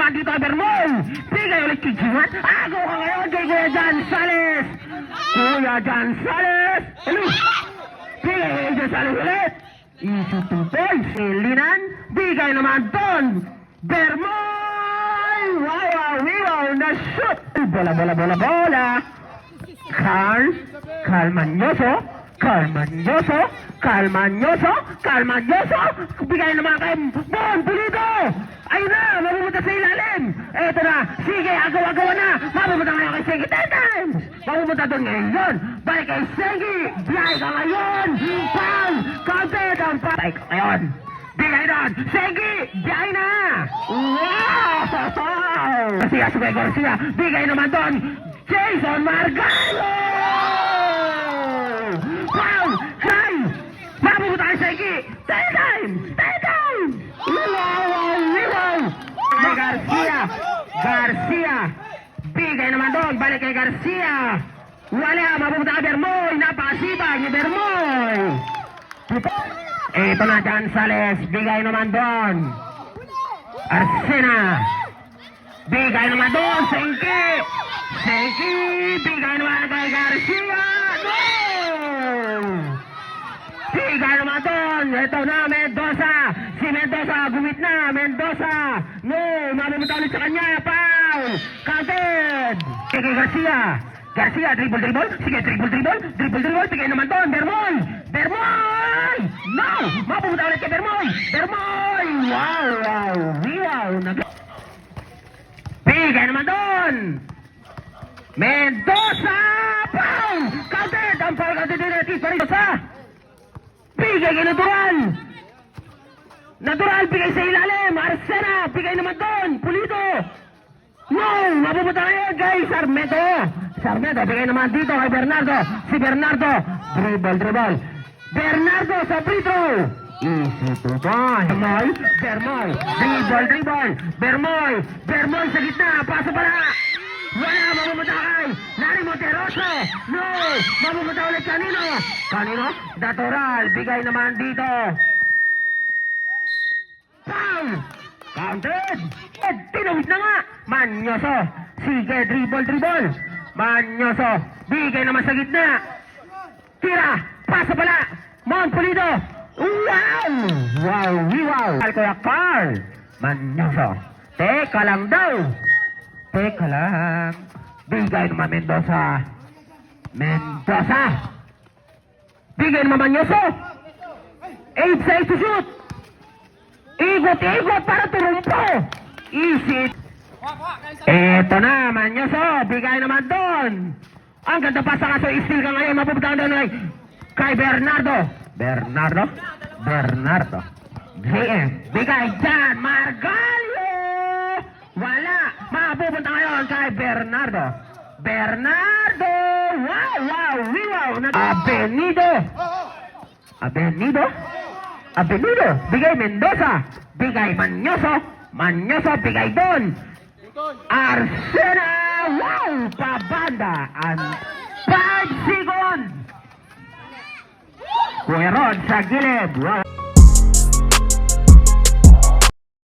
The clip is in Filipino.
naman dito kay Bermoy. Bigay ulit kay Jiwan. Ako ka ngayon kay Kuya Jan Sales. Kuya Jan Sales. Bigay kay Jan Sales ulit. Isu 2 points. Linan. Bigay naman doon. Bermoy. Wow. Na-shoot. Bola. Carl Manyoso. Bigay naman kay Bon Pulido. Ayun na, mapupunta sa ilalim. Eto na, sige, agaw-agawa na. Mapupunta ngayon kay Sengi 10 times. Mapupunta doon ngayon. Balik kay Sengi. Biyay ka ngayon. Pang, counted ang patay ka ngayon. Bigay doon. Sengi, biyay na. Wow! Garcia. Bigay naman doon. Jason Margalo. Wow! Time! Mapupunta kay Sengi. 10 times. Wow! Garcia. Bigay naman doon. Balik kay Garcia. Wala. Mapupunta kay Bermoy. Napakasipag ni Bermoy. Ito na Jan Sales. Bigay naman doon. Arsena. Bigay naman doon. Sengi. Bigay naman kay Garcia. No! Bigay naman doon. Ito na Mendoza. Si Mendoza. Gumit na. Mendoza. No. Mapupunta ulit sa kanya. Foul. Counted. Kay Garcia. Dribble. Sige, dribble. Bigay naman doon. Bermoy. No. Mapupunta ulit kay Bermoy. Wow. Bigay naman doon. Mendoza. Foul. Counted. Ang foul counted din natin. Mendoza. Bigay kay Natural, bigay sa ilalim. Arsena, bigay naman doon. Pulido. No, mapupunta ngayon kay Sarmedo, bigay naman dito kay Bernardo. Si Bernardo. Dribble. Bernardo sa free throw. Easy to buy. Bermoy. Dribble. Bermoy sa gitna. Paso pala. Wala, mapupunta kay Larry Monteroso. No, mapupunta ulit kanino? Natural, bigay naman dito. Foul! Counted! Tinawid na nga! Manyoso! Sige, dribble! Manyoso! Bigay naman sa gitna! Tira! Pasa pala! Mon Pulido! Wow! Kuya Carl! Manyoso! Teka lang daw! Bigay naman Mendoza! Bigay naman Manyoso! 8 sides to shoot! Igot para turumpo. Easy. Eto na, Manyoso. Bigay naman doon. Ang ganda pa sa kaso. Steal ka ngayon. Mapupunta doon kay Bernardo. GM. Bigay dyan. Margallo. Wala. Mapupunta ngayon kay Bernardo. Wow. Abenido, bigay Mendoza, bigay Manyoso, bigay doon. Arsena, wow, pabanda, and 5 seconds. Kuya Rod sa gilid, wow.